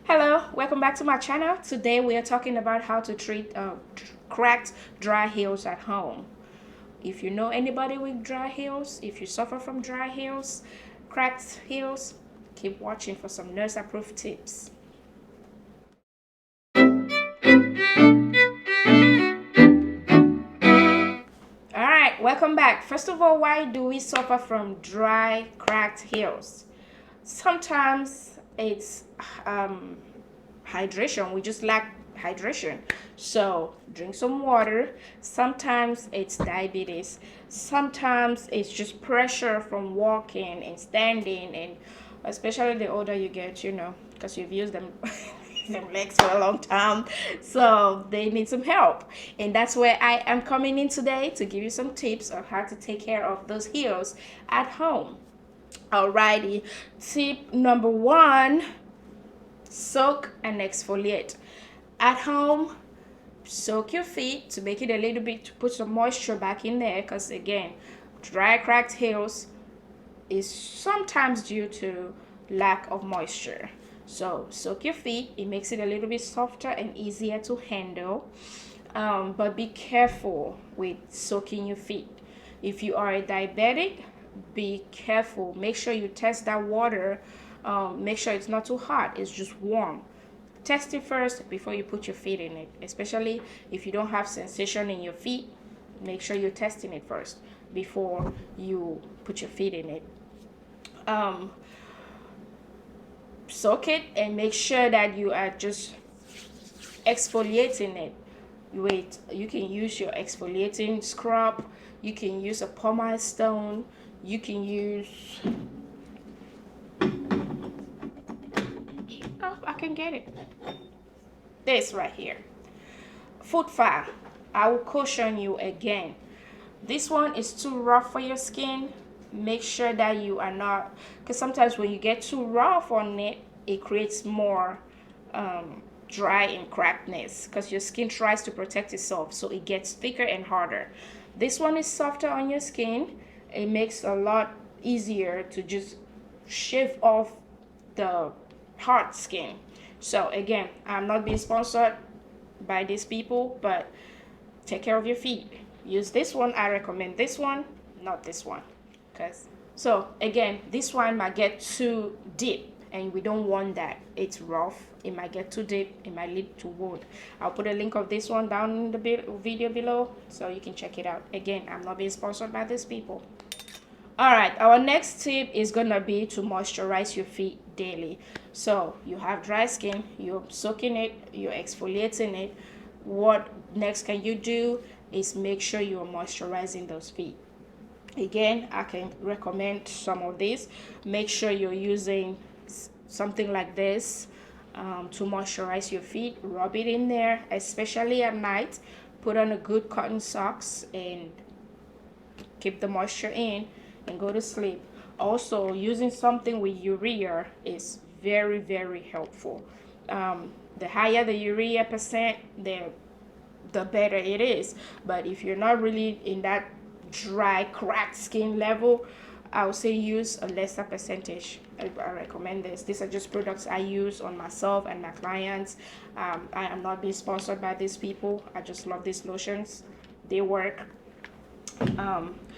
Hello, welcome back to my channel. Today we are talking about how to treat cracked dry heels at home. If you know anybody with dry heels, if you suffer from dry heels, cracked heels, keep watching for some nurse approved tips. Alright, welcome back. First of all, why do we suffer from dry, cracked heels? Sometimes it's hydration. We just lack hydration. So drink some water. Sometimes it's diabetes. Sometimes it's just pressure from walking and standing, and especially the older you get, because you've used them them legs for a long time, so they need some help. And that's where I am coming in today to give you some tips on how to take care of those heels at home. Alrighty, tip number one: soak and exfoliate. At home, soak your feet to make it a little bit, to put some moisture back in there, because again, dry cracked heels is sometimes due to lack of moisture. So soak your feet, it makes it a little bit softer and easier to handle. But be careful with soaking your feet. If you are a diabetic, be careful. Make sure you test that water. Make sure it's not too hot, it's just warm. Test it first before you put your feet in it, especially if you don't have sensation in your feet. Make sure you're testing it first before you put your feet in it. Soak it and make sure that you are just exfoliating it. You can use your exfoliating scrub, you can use a pumice stone, you can use, oh, I can get it, this right here, foot file. I will caution you again, this one is too rough for your skin. Make sure that you are not, because sometimes when you get too rough on it, it creates more dry and crackness, because your skin tries to protect itself, so it gets thicker and harder. This one is softer on your skin. It makes a lot easier to just shave off the hard skin. So again, I'm not being sponsored by these people, but take care of your feet. Use this one. I recommend this one, not this one. Because, so again, this one might get too deep and we don't want that. It's rough, it might get too deep, it might lead to wound. I'll put a link of this one down in the video below so you can check it out. Again, I'm not being sponsored by these people. All right, our next tip is gonna be to moisturize your feet daily. So you have dry skin, you're soaking it, you're exfoliating it. What next can you do is make sure you're moisturizing those feet. Again, I can recommend some of these. Make sure you're using something like this to moisturize your feet. Rub it in there, especially at night. Put on a good cotton socks and keep the moisture in and go to sleep. Also, using something with urea is very, very helpful. The higher the urea percent, the better it is. But if you're not really in that dry cracked skin level, I would say use a lesser percentage. I recommend this. These are just products I use on myself and my clients. I am not being sponsored by these people. I just love these lotions, they work.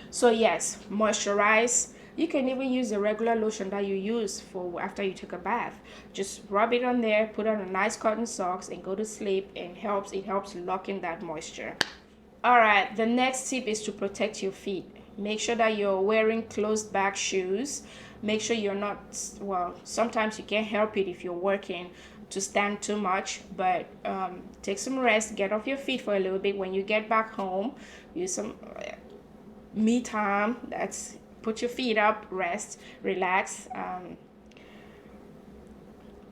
So yes, moisturize. You can even use the regular lotion that you use for after you take a bath. Just rub it on there, put on a nice cotton socks and go to sleep, and it helps lock in that moisture. All right, the next tip is to protect your feet. Make sure that you're wearing closed back shoes. Make sure you're not, well, sometimes you can't help it if you're working to stand too much, but take some rest, get off your feet for a little bit. When you get back home, use some me time. That's put your feet up, rest, relax.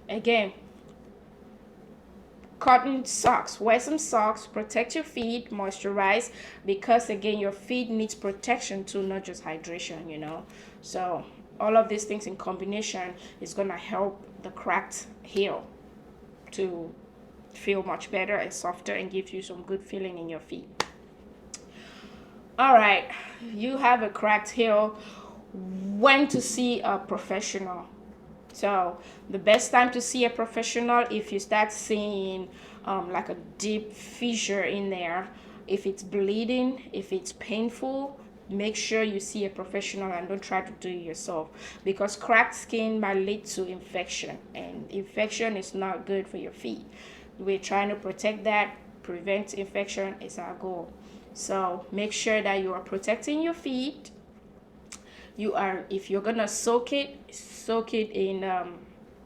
Again, cotton socks, wear some socks, protect your feet, moisturize, because again, your feet needs protection too, not just hydration. So all of these things in combination is going to help the cracked heel to feel much better and softer and give you some good feeling in your feet. All right, you have a cracked heel. When to see a professional? So the best time to see a professional, if you start seeing like a deep fissure in there, if it's bleeding, if it's painful, make sure you see a professional and don't try to do it yourself, because cracked skin might lead to infection, and infection is not good for your feet. We're trying to protect that. Prevent infection is our goal. So make sure that you are protecting your feet. If you're gonna soak it in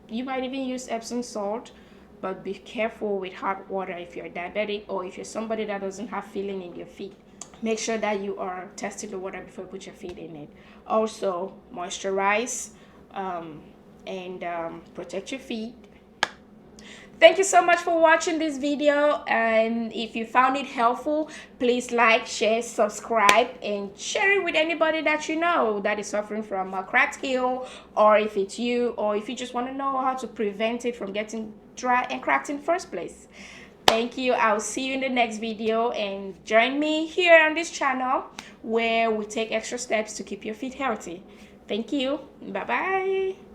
you might even use Epsom salt, but be careful with hot water if you're diabetic or if you're somebody that doesn't have feeling in your feet. Make sure that you are testing the water before you put your feet in it. Also moisturize, and protect your feet. Thank you so much for watching this video, and if you found it helpful, please like, share, subscribe, and share it with anybody that you know that is suffering from a cracked heel, or if it's you, or if you just want to know how to prevent it from getting dry and cracked in the first place. Thank you. I'll see you in the next video, and join me here on this channel where we take extra steps to keep your feet healthy. Thank you. Bye bye.